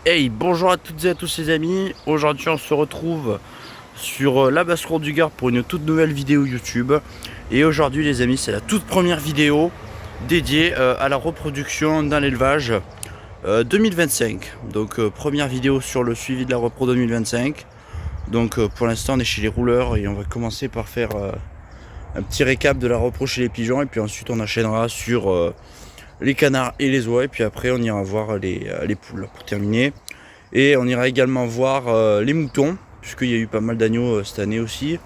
Hey, bonjour à toutes et à tous les amis. Aujourd'hui on se retrouve sur la basse-cour du Gard pour une toute nouvelle vidéo YouTube. Et aujourd'hui les amis, c'est la toute première vidéo dédiée à la reproduction dans l'élevage 2025. Donc première vidéo sur le suivi de la repro 2025. Donc pour l'instant on est chez les rouleurs et on va commencer par faire un petit récap de la repro chez les pigeons. Et puis ensuite on enchaînera sur les canards et les oies, et puis après on ira voir les poules pour terminer. Et on ira également voir les moutons, puisqu'il y a eu pas mal d'agneaux cette année aussi.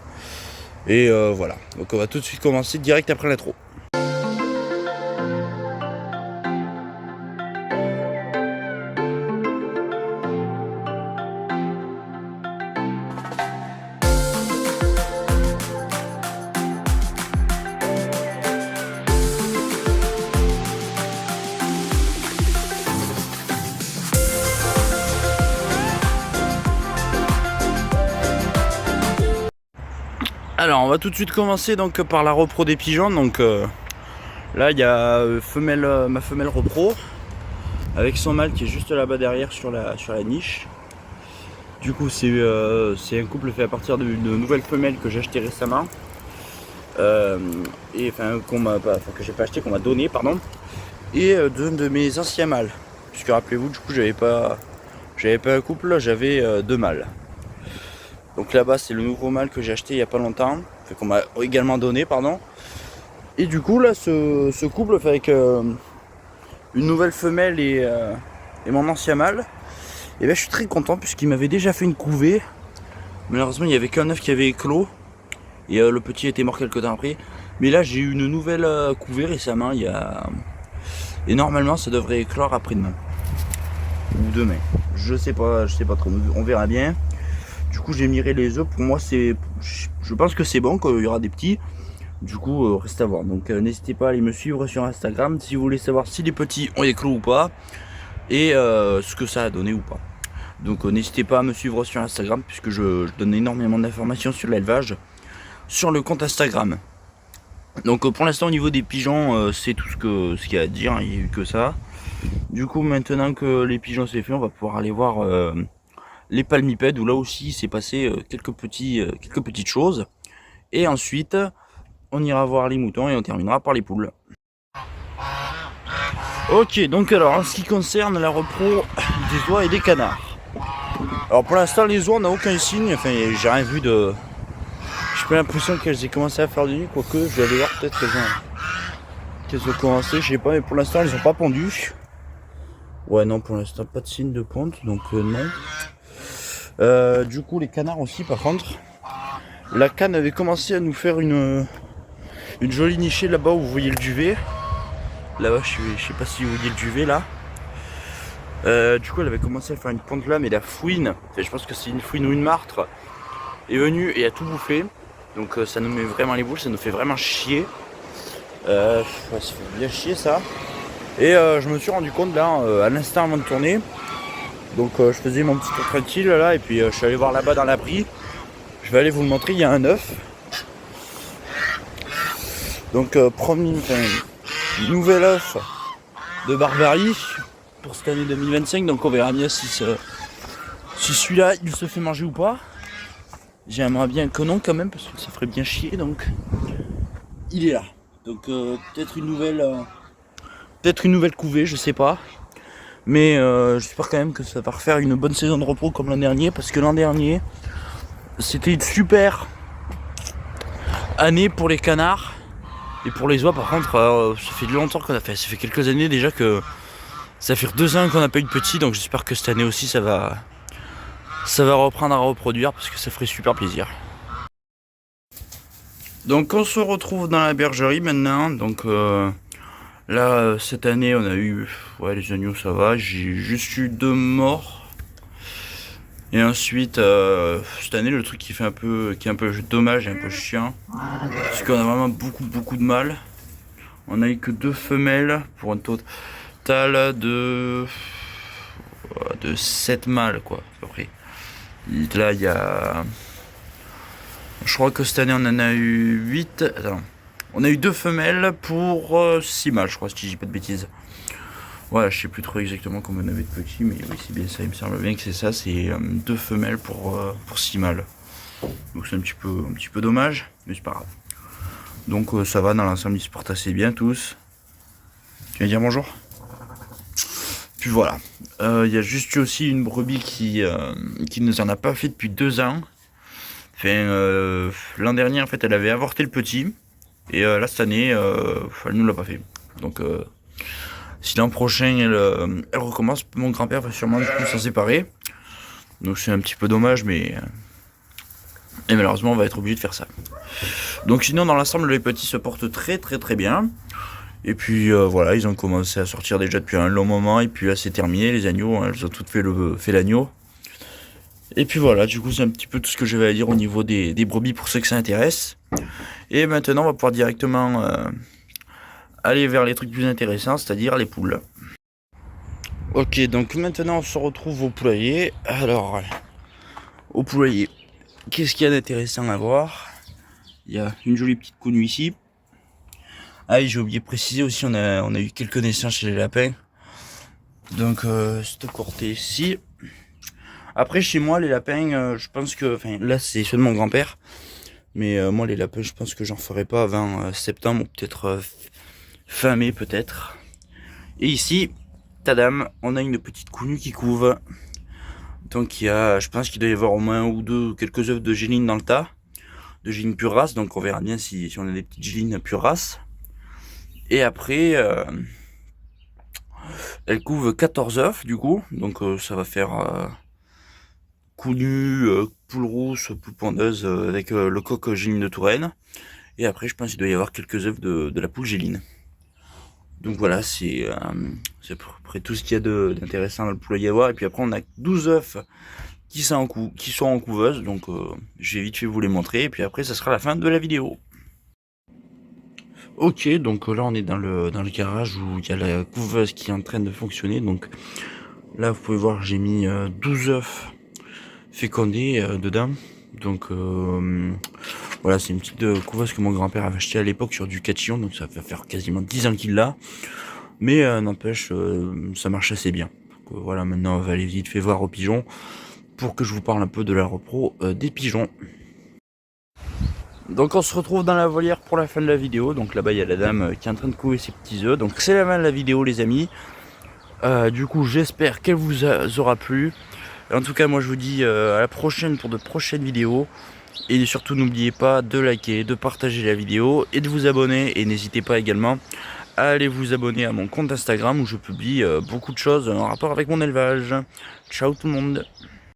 Et voilà, donc on va tout de suite commencer direct après l'intro. Alors on va tout de suite commencer donc par la repro des pigeons. Donc là il y a ma femelle repro avec son mâle qui est juste là-bas derrière sur la niche. Du coup c'est un couple fait à partir d'une nouvelle femelle que j'ai acheté récemment. Et enfin que j'ai pas acheté, qu'on m'a donné, pardon. Et d'un de mes anciens mâles. Puisque rappelez-vous, du coup j'avais pas un couple, j'avais deux mâles. Donc là-bas c'est le nouveau mâle que j'ai acheté il n'y a pas longtemps, qu'on m'a également donné, pardon. Et du coup là ce couple fait avec une nouvelle femelle et mon ancien mâle. Et ben je suis très content puisqu'il m'avait déjà fait une couvée. Malheureusement il n'y avait qu'un œuf qui avait éclos. Et le petit était mort quelques temps après. Mais là j'ai eu une nouvelle couvée récemment et normalement ça devrait éclore après-demain. Ou demain. Je sais pas trop, on verra bien. Du coup j'ai miré les œufs, pour moi je pense que c'est bon, qu'il y aura des petits. Du coup reste à voir. Donc n'hésitez pas à aller me suivre sur Instagram si vous voulez savoir si les petits ont éclos ou pas. Et ce que ça a donné ou pas. Donc n'hésitez pas à me suivre sur Instagram, puisque je donne énormément d'informations sur l'élevage sur le compte Instagram. Donc pour l'instant au niveau des pigeons c'est tout ce qu'il y a à dire, il n'y a eu que ça. Du coup maintenant que les pigeons c'est fait, on va pouvoir aller voir les palmipèdes, où là aussi il s'est passé quelques petites choses. Et ensuite on ira voir les moutons et on terminera par les poules. Ok, donc alors en ce qui concerne la repro des oies et des canards. Alors pour l'instant les oies on n'a aucun signe, enfin j'ai rien vu de... J'ai pas l'impression qu'elles aient commencé à faire du nuit, quoique je vais aller voir, peut-être qu'elles ont commencé, je sais pas, mais pour l'instant elles ont pas pondu. Ouais non, pour l'instant pas de signe de ponte, donc non. Du coup les canards aussi par contre. La canne avait commencé à nous faire une jolie nichée là-bas où vous voyez le duvet. Là-bas je sais pas si vous voyez le duvet là. Du coup elle avait commencé à faire une ponte là, mais la fouine, enfin, je pense que c'est une fouine ou une martre, est venue et a tout bouffé. Donc ça nous met vraiment les boules, ça nous fait vraiment chier. Ça fait bien chier ça. Et je me suis rendu compte là à l'instant avant de tourner. Donc je faisais mon petit tour tranquille là, et puis je suis allé voir là-bas dans l'abri. Je vais aller vous le montrer, il y a un œuf. Donc nouvel œuf de Barbarie pour cette année 2025. Donc on verra bien si celui-là il se fait manger ou pas. J'aimerais bien que non quand même, parce que ça ferait bien chier. Donc il est là. Donc peut-être une nouvelle couvée, je sais pas. Mais j'espère quand même que ça va refaire une bonne saison de repos comme l'an dernier, parce que l'an dernier c'était une super année pour les canards. Et pour les oies par contre ça fait longtemps qu'on a fait, ça fait quelques années déjà, que ça fait 2 ans qu'on n'a pas eu de petits. Donc j'espère que cette année aussi ça va reprendre à reproduire, parce que ça ferait super plaisir. Donc on se retrouve dans la bergerie maintenant. Donc là cette année on a eu, ouais, les agneaux ça va, j'ai juste eu 2 morts. Et ensuite cette année le truc qui est un peu dommage et un peu chiant, c'est qu'on a vraiment beaucoup de mâles. On a eu que 2 femelles pour un total de 7 mâles quoi, à peu près. Là il y a, je crois que cette année on en a eu 8. Attends. On a eu 2 femelles pour 6 mâles, je crois, si je dis pas de bêtises. Voilà, je sais plus trop exactement combien on avait de petits, mais oui, c'est bien ça, il me semble bien que c'est ça, c'est 2 femelles pour 6 mâles. Donc c'est un petit peu dommage, mais c'est pas grave. Donc ça va, dans l'ensemble ils se portent assez bien tous. Tu viens dire bonjour? Puis voilà, il y a juste aussi une brebis qui ne nous en a pas fait depuis 2 ans. Enfin, l'an dernier en fait elle avait avorté le petit, et là cette année elle nous l'a pas fait. Donc si l'an prochain elle recommence, mon grand-père va sûrement du coup s'en séparer. Donc c'est un petit peu dommage, mais et malheureusement on va être obligé de faire ça. Donc sinon dans l'ensemble les petits se portent très bien. Et puis voilà, ils ont commencé à sortir déjà depuis un long moment, et puis là c'est terminé, les agneaux, hein, elles ont toutes fait l'agneau. Et puis voilà, du coup c'est un petit peu tout ce que j'avais à dire au niveau des brebis pour ceux que ça intéresse. Et maintenant on va pouvoir directement aller vers les trucs plus intéressants, c'est-à-dire les poules. Ok, donc maintenant on se retrouve au poulailler. Alors, au poulailler, qu'est-ce qu'il y a d'intéressant à voir? Il y a une jolie petite counue ici. Ah, et j'ai oublié de préciser aussi, on a eu quelques naissances chez les lapins. Donc cette courtée ici. Après chez moi les lapins, je pense que, enfin là c'est ceux de mon grand-père, mais moi les lapins je pense que j'en ferai pas avant septembre, ou peut-être fin mai peut-être. Et ici, tadam, on a une petite counue qui couve. Donc il y a, je pense qu'il doit y avoir au moins un ou deux, quelques œufs de géline dans le tas, de géline pure race, donc on verra bien si on a des petites gélines pure race. Et après, elle couve 14 œufs du coup, donc ça va faire counue, poule rousse, poule pondeuse avec le coq géline de Touraine. Et après, je pense qu'il doit y avoir quelques œufs de la poule géline. Donc voilà, c'est à peu près tout ce qu'il y a d'intéressant dans le poulailler à voir. Et puis après, on a 12 œufs qui sont en couveuse, donc j'ai vite fait vous les montrer. Et puis après, ça sera la fin de la vidéo. Ok, donc là, on est dans le garage où il y a la couveuse qui est en train de fonctionner. Donc là, vous pouvez voir, j'ai mis 12 œufs fécondés dedans. Donc voilà, c'est une petite couveuse que mon grand-père avait acheté à l'époque sur du catchillon, donc ça va faire quasiment 10 ans qu'il l'a. Mais n'empêche, ça marche assez bien. Donc voilà, maintenant on va aller vite fait voir aux pigeons pour que je vous parle un peu de la repro des pigeons. Donc on se retrouve dans la volière pour la fin de la vidéo. Donc là-bas il y a la dame qui est en train de couver ses petits œufs. Donc c'est la fin de la vidéo les amis. Du coup j'espère qu'elle vous aura plu. En tout cas moi je vous dis à la prochaine pour de prochaines vidéos. Et surtout n'oubliez pas de liker, de partager la vidéo et de vous abonner. Et n'hésitez pas également à aller vous abonner à mon compte Instagram où je publie beaucoup de choses en rapport avec mon élevage. Ciao tout le monde!